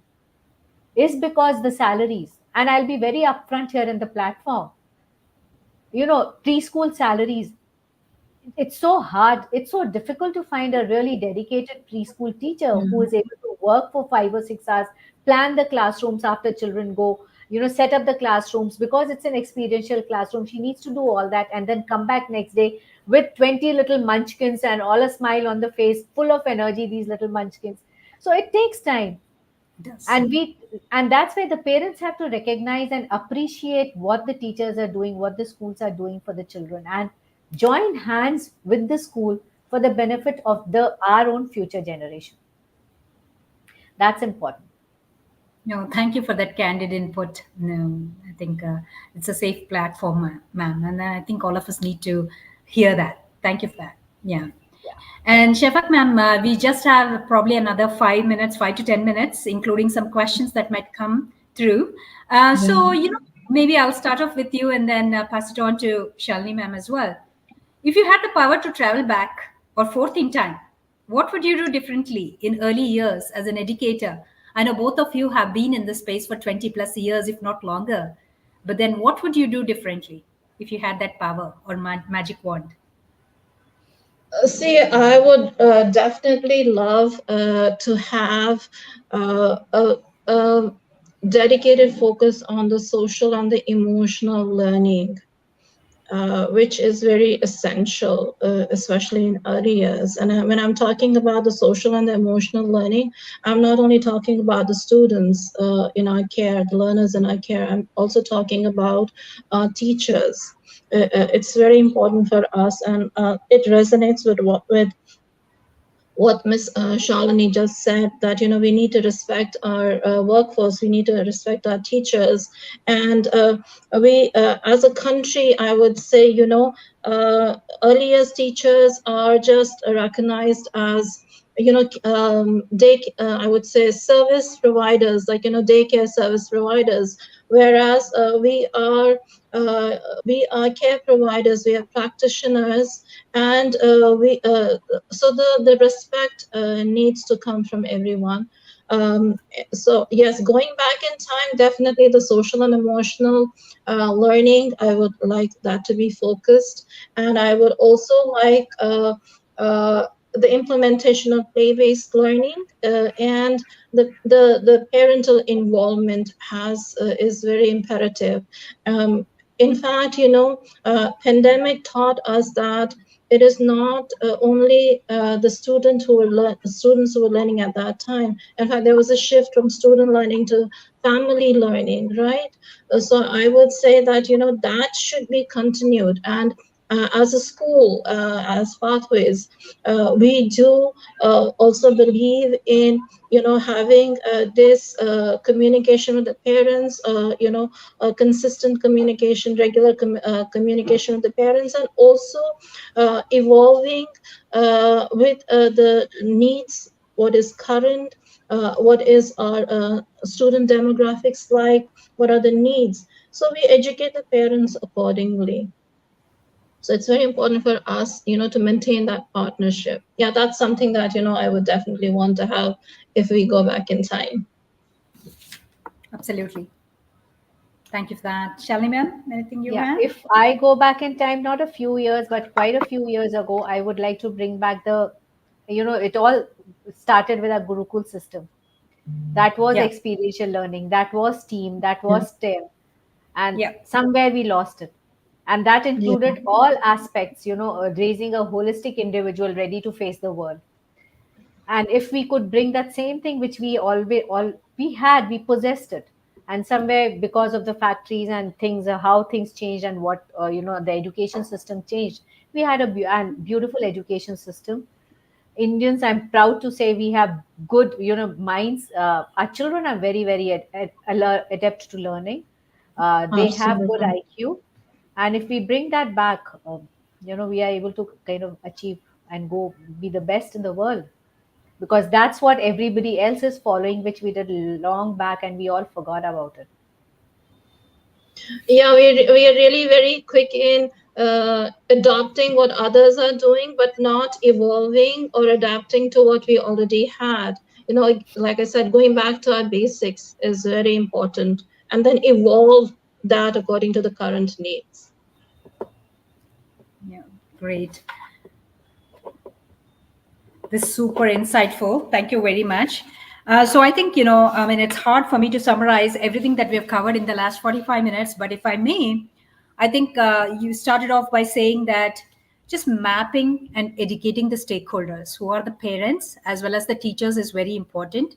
Is because the salaries, and I'll be very upfront here in the platform, preschool salaries, it's so hard, it's so difficult to find a really dedicated preschool teacher who Mm. is able to work for 5 or 6 hours, plan the classrooms after children go, set up the classrooms, because it's an experiential classroom. She needs to do all that and then come back next day with 20 little munchkins and all a smile on the face, full of energy, these little munchkins. So it takes time. It does. And that's where the parents have to recognize and appreciate what the teachers are doing, what the schools are doing for the children, and join hands with the school for the benefit of the our own future generation. That's important. No, thank you for that candid input. No, I think it's a safe platform, ma'am, and I think all of us need to hear that. Thank you for that. Yeah. Yeah. And Shafak, ma'am, we just have probably another 5 minutes, 5 to 10 minutes, including some questions that might come through. So, Yeah. maybe I'll start off with you and then pass it on to Shalini, ma'am, as well. If you had the power to travel back or forth in time, what would you do differently in early years as an educator? I know both of you have been in this space for 20 plus years, if not longer. But then what would you do differently if you had that power or magic wand? See, I would definitely love to have a dedicated focus on the social and the emotional learning, which is very essential, especially in early years. And when I'm talking about the social and the emotional learning, I'm not only talking about the students in our care, the learners in our care, I'm also talking about teachers. It's very important for us, and it resonates with what Miss Shalini just said, that we need to respect our workforce, we need to respect our teachers, and we as a country, I would say, early years teachers are just recognized as day I would say service providers, like daycare service providers, whereas uh, we are care providers, we are practitioners, and we so the respect needs to come from everyone. So yes, going back in time, definitely the social and emotional learning, I would like that to be focused, and I would also like the implementation of play-based learning, and the parental involvement has is very imperative. In fact, pandemic taught us that it is not only the students who were learning at that time. In fact, there was a shift from student learning to family learning, right? So I would say that that should be continued, and as a school, as pathways, we do also believe in having this communication with the parents, consistent communication, regular communication with the parents, and also evolving with the needs, what is current, what is our student demographics like, what are the needs. So we educate the parents accordingly. So it's very important for us, to maintain that partnership. Yeah, that's something that, I would definitely want to have if we go back in time. Absolutely. Thank you for that. Shalini, ma'am, anything you Yeah, have? if I go back in time, not a few years, but quite a few years ago, I would like to bring back it all started with a Gurukul system. That was Yeah. experiential learning, that was team, that Yeah. was STEM, and Yeah. somewhere we lost it. And that Yeah. included all aspects, raising a holistic individual ready to face the world. And if we could bring that same thing which we always all we had, we possessed it, and somewhere because of the factories and things, how things changed, and what the education system changed, we had a beautiful education system. Indians, I'm proud to say, we have good, minds. Our children are very, very adept to learning. They have good Absolutely. IQ, and if we bring that back, we are able to kind of achieve and go be the best in the world, because that's what everybody else is following, which we did long back, and we all forgot about it. Yeah, we are really very quick in adopting what others are doing, but not evolving or adapting to what we already had. Like I said, going back to our basics is very important, and then evolve that according to the current needs. Yeah, great. This is super insightful. Thank you very much. So I think, I mean, it's hard for me to summarize everything that we have covered in the last 45 minutes, but if I may, I think you started off by saying that just mapping and educating the stakeholders, who are the parents as well as the teachers, is very important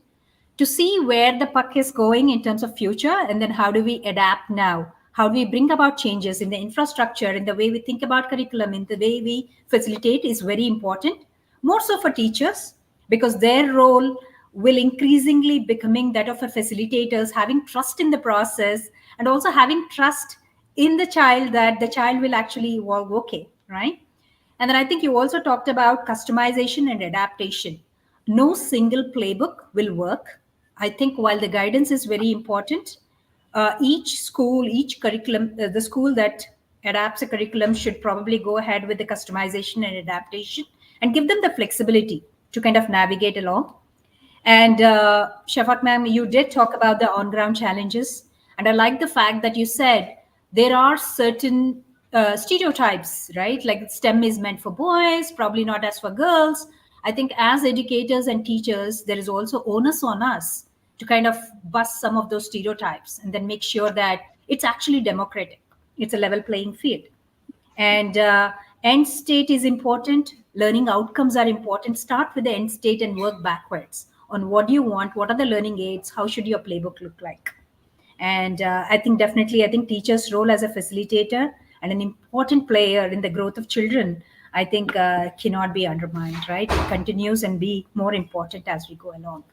to see where the puck is going in terms of future, and then how do we adapt now, how do we bring about changes in the infrastructure, in the way we think about curriculum, in the way we facilitate, is very important, more so for teachers, because their role will increasingly becoming that of a facilitators, having trust in the process, and also having trust in the child, that the child will actually evolve okay, right? And then I think you also talked about customization and adaptation. No single playbook will work. I think while the guidance is very important, each school, each curriculum, the school that adapts a curriculum should probably go ahead with the customization and adaptation and give them the flexibility to kind of navigate along. And Shafak ma'am, you did talk about the on-ground challenges, and I like the fact that you said there are certain stereotypes, right? Like STEM is meant for boys, probably not as for girls. I think as educators and teachers, there is also onus on us to kind of bust some of those stereotypes and then make sure that it's actually democratic. It's a level playing field. And end state is important, learning outcomes are important. Start with the end state and work backwards on what do you want, what are the learning aids, how should your playbook look like. And I think definitely, I think teachers role as a facilitator and an important player in the growth of children, I think cannot be undermined, right? It continues and be more important as we go along.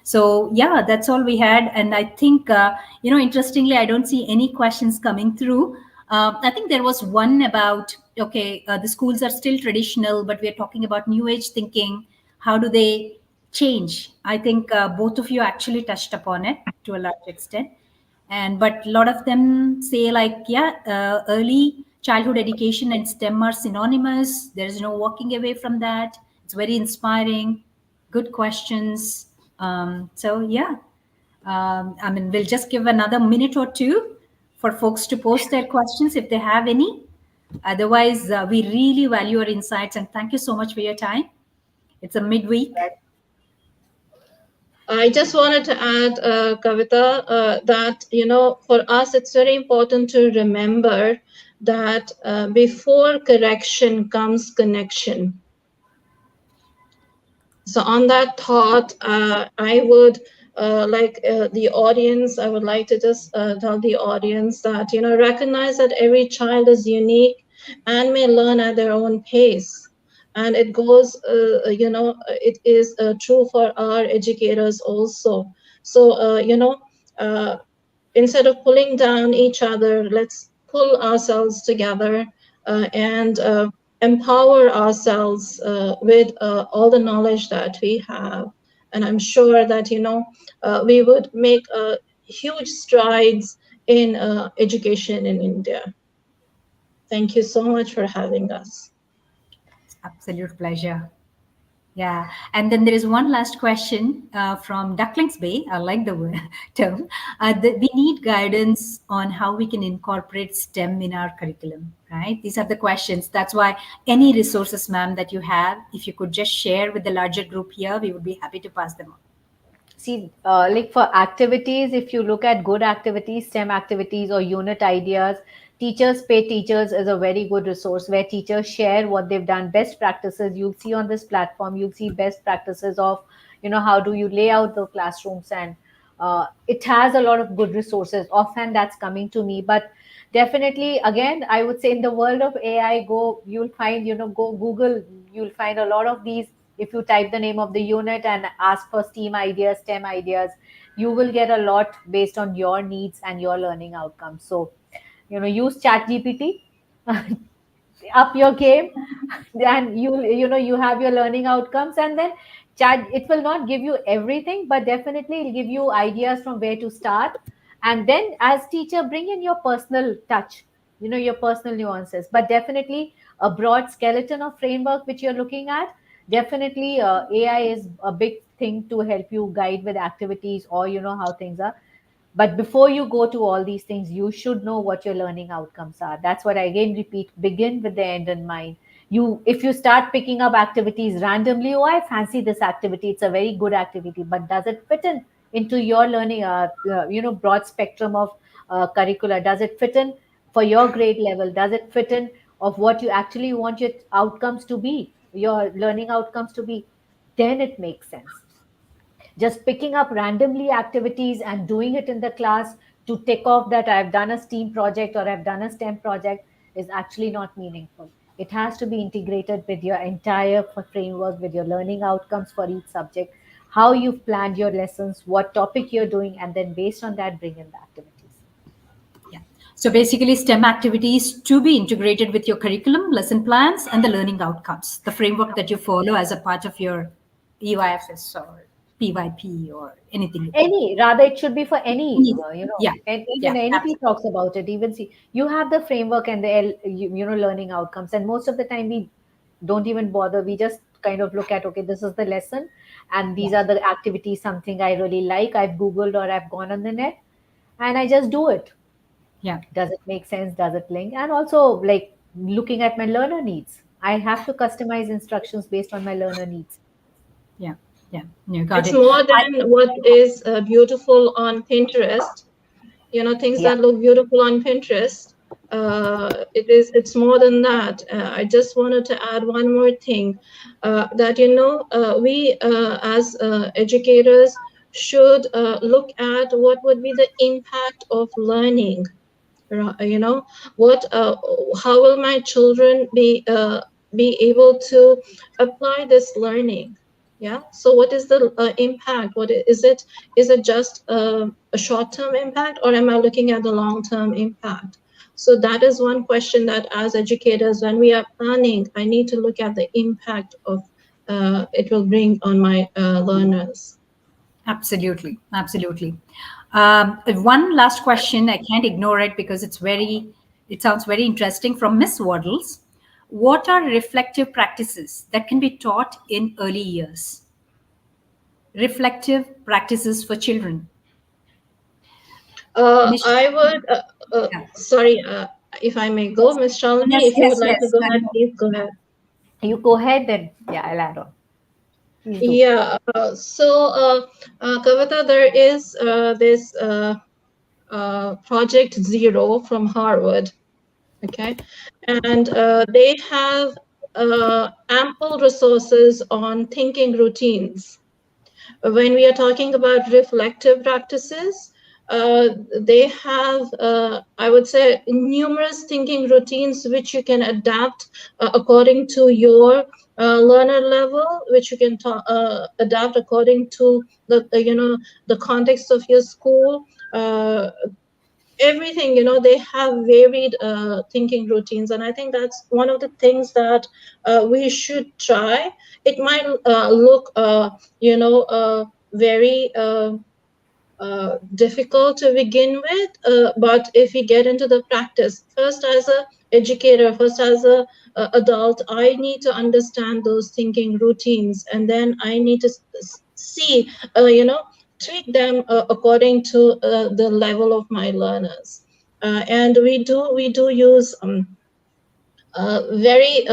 So yeah, that's all we had. And I think interestingly, I don't see any questions coming through. I think there was one about, okay, the schools are still traditional, but we're talking about new age thinking. How do they change? I think both of you actually touched upon it to a large extent. And but a lot of them say, like, yeah, early childhood education and STEM are synonymous. There is no walking away from that. It's very inspiring, good questions. So yeah, I mean, we'll just give another minute or two for folks to post their questions if they have any. Otherwise, we really value your insights and thank you so much for your time. It's a midweek. I just wanted to add, Kavita, that for us it's very important to remember that before correction comes connection. So on that thought, I would the audience, I would like to just tell the audience that, recognize that every child is unique and may learn at their own pace. And it goes, it is true for our educators also. So, uh, instead of pulling down each other, let's pull ourselves together and empower ourselves with all the knowledge that we have. And I'm sure that, we would make huge strides in education in India. Thank you so much for having us. Absolute pleasure. Yeah, and then there is one last question from Ducklings Bay. I like the word, term. We need guidance on how we can incorporate STEM in our curriculum, right? These are the questions. That's why any resources, ma'am, that you have, if you could just share with the larger group here, we would be happy to pass them on. See, like for activities, if you look at good activities, STEM activities or unit ideas, Teachers Pay Teachers is a very good resource where teachers share what they've done, best practices. You'll see on this platform, you'll see best practices of, how do you lay out the classrooms, and it has a lot of good resources. Often that's coming to me, but definitely, again, I would say in the world of AI, you'll find, go Google, you'll find a lot of these. If you type the name of the unit and ask for STEM ideas, you will get a lot based on your needs and your learning outcomes. So, use chat gpt up your game, and you have your learning outcomes. And then chat, it will not give you everything, but definitely it'll give you ideas from where to start. And then as teacher, bring in your personal touch, your personal nuances, but definitely a broad skeleton of framework which you're looking at. Definitely AI is a big thing to help you guide with activities, or how things are. But before you go to all these things, you should know what your learning outcomes are. That's what I again repeat: begin with the end in mind. If you start picking up activities randomly, oh, I fancy this activity, it's a very good activity, but does it fit in into your learning, broad spectrum of curricula? Does it fit in for your grade level? Does it fit in of what you actually want your outcomes to be, your learning outcomes to be? Then it makes sense. Just picking up randomly activities and doing it in the class to tick off that I've done a STEAM project or I've done a STEM project is actually not meaningful. It has to be integrated with your entire framework, with your learning outcomes for each subject, how you've planned your lessons, what topic you're doing, and then based on that, bring in the activities. Yeah. So basically, STEM activities to be integrated with your curriculum, lesson plans, and the learning outcomes, the framework that you follow as a part of your EYFS or PYP or anything you call it. Any, rather, it should be for any, Anything. Yeah. and Yeah. even NEP Absolutely. talks about it. Even see, you have the framework and the learning outcomes, and most of the time we don't even bother. We just kind of look at, okay, this is the lesson, and Yeah. these are the activities. Something I really like, I've googled or I've gone on the net, and I just do it. Yeah. Does it make sense? Does it link? And also, like, looking at my learner needs, I have to customize instructions based on my learner needs. Yeah. Yeah. You got It's it. more I, than what is beautiful on Pinterest. Things Yeah. that look beautiful on Pinterest. It's more than that. I just wanted to add one more thing, that we as educators should look at what would be the impact of learning. You know what how will my children be able to apply this learning? Yeah, so what is the impact? Is it just a short term impact, or am I looking at the long term impact? So that is one question that, as educators, when we are planning, I need to look at the impact of it will bring on my learners. Absolutely, absolutely. One last question, I can't ignore it because it sounds very interesting from Miss Waddles. What are reflective practices that can be taught in early years? Reflective practices for children. Miss, I would, yeah. sorry, if I may go, Yes, Miss Shalini, yes, if you would yes, like to yes. go ahead, Carry on. please go ahead. You go ahead, then yeah, I'll add on. Please do. Yeah, Kavita, there is this Project Zero from Harvard, okay? And they have ample resources on thinking routines. When we are talking about reflective practices, they have, I would say, numerous thinking routines which you can adapt according to your learner level, which you can adapt according to the context of your school. Everything, they have varied thinking routines, and I think that's one of the things that we should try. It might look very difficult to begin with, but if we get into the practice, first as a educator, first as a adult, I need to understand those thinking routines, and then I need to see, tweak them according to the level of my learners. And we do use very,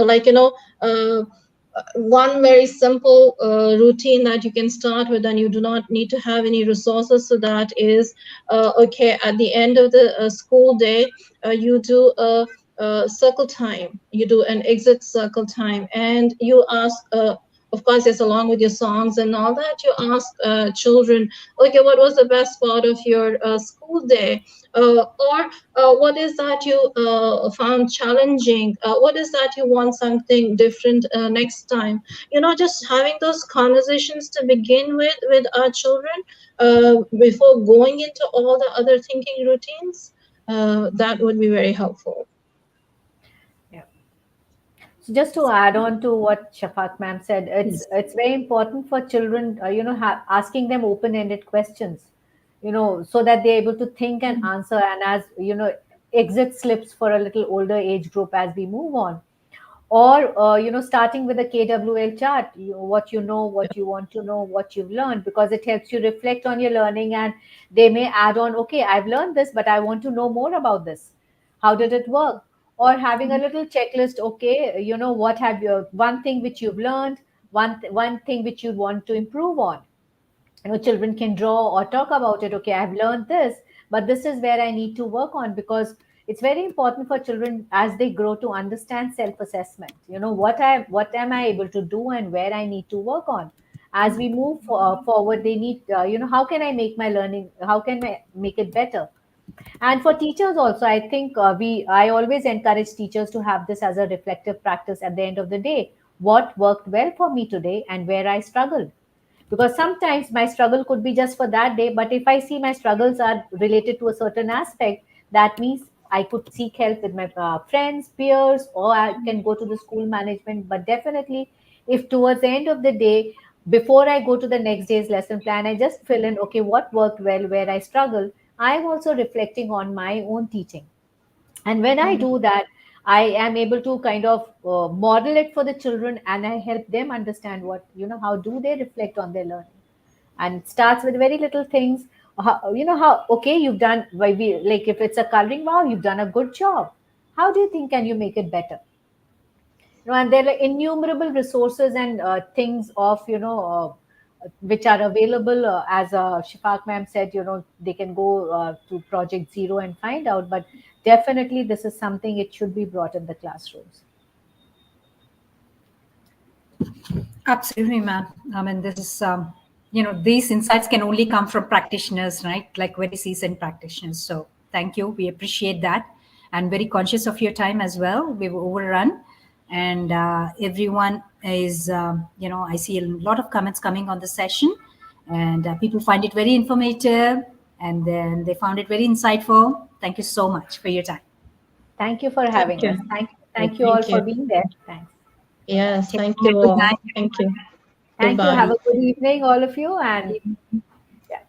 one very simple routine that you can start with, and you do not need to have any resources. So that is, okay, at the end of the school day, you do a circle time, you do an exit circle time, and you ask, of course, yes, along with your songs and all that, you ask children, okay, what was the best part of your school day? Or what is that you found challenging? What is that you want something different next time? Just having those conversations to begin with our children before going into all the other thinking routines, that would be very helpful. Yeah. So just to add on to what Shafaq ma'am said, Yes. it's very important for children, asking them open-ended questions, so that they're able to think and answer, and as exit slips for a little older age group as we move on, or starting with a KWL chart, what you know, what you want to know, what you've learned, because it helps you reflect on your learning, and they may add on, okay, I've learned this, but I want to know more about this. How did it work? Or having a little checklist, okay, what have you, one thing which you've learned, one thing which you want to improve on. Children can draw or talk about it. Okay, I've learned this, but this is where I need to work on, because it's very important for children as they grow to understand self assessment. What am I able to do, and where I need to work on. As we move forward, they need, how can I make my learning, how can I make it better. And for teachers also, I think, I always encourage teachers to have this as a reflective practice at the end of the day. What worked well for me today, and where I struggled, because sometimes my struggle could be just for that day, but if I see my struggles are related to a certain aspect, that means I could seek help with my friends, peers, or I can go to the school management. But definitely, if towards the end of the day, before I go to the next day's lesson plan, I just fill in, okay, what worked well, where I struggled, I'm also reflecting on my own teaching. And when I do that, I am able to kind of model it for the children, and I help them understand what, how do they reflect on their learning. And it starts with very little things. How, okay, you've done, like if it's a coloring, wow, you've done a good job. How do you think can you make it better? And there are innumerable resources and things of, which are available, as Shifaq ma'am said, they can go to Project Zero and find out. But definitely this is something, it should be brought in the classrooms. Absolutely, ma'am. I mean, this is, these insights can only come from practitioners, right? Like very seasoned practitioners. So thank you. We appreciate that. And very conscious of your time as well. We've overrun. And everyone is, I see a lot of comments coming on the session. And people find it very informative. And then they found it very insightful. Thank you so much for your time. Thank you for Thank having you. us. Thank you all Thank for you. being there. Thanks. Yes, Take thank care. you Good all. night. Thank you. Thank you. Have Goodbye. a good evening, all of you. And yeah,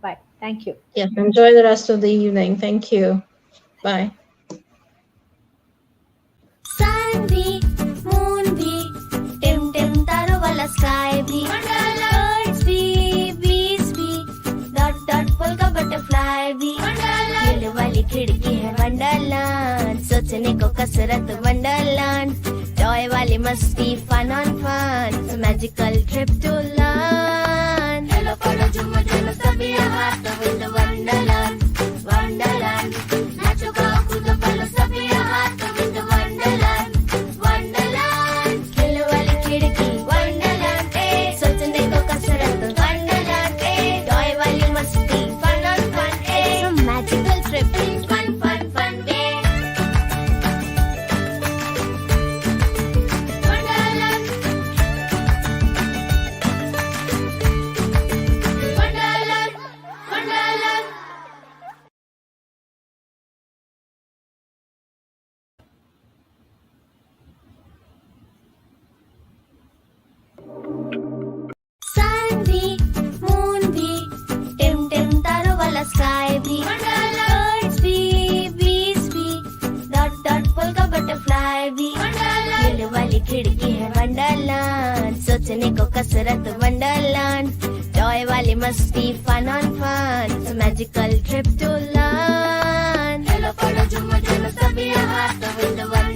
bye. Thank you. Yes, enjoy the rest of the evening. Thank you. Bye. Sun भी, moon भी, Tim तारों वाला sky भी, birds भी, bees भी, dot polka butterfly भी, खेल वाली खिड़की है वंडरलैंड, सोचने को कसरत वंडरलैंड, टॉय वाली मस्ती fun on fun, it's a magical trip to learn. Hello पढ़ो झूमो झूलो सभी यहाँ तो in the wonderland, wonderland, नाचो गाओ कूदो पलो सभी यहाँ तो in the wonderland, wonderland, खेल वाली खिड़की wonderland, सोचने को कसरत wonderland, टॉय वाली मस्ती fun on fun, it's a magical trip, fun fun fun day. Wonderland, wonderland, wonderland. Sun भी, moon भी, टिम तारों वाला sky भी, birds भी, bees भी, dot polka butterfly भी, खेल वाली खिड़की है वंडरलैंड, सोचने को कसरत वंडरलैंड, टॉय वाली मस्ती fun on fun, it's a magical trip to learn. Hello पढ़ो झूमो झूलो सभी यहाँ तो in the wonderland.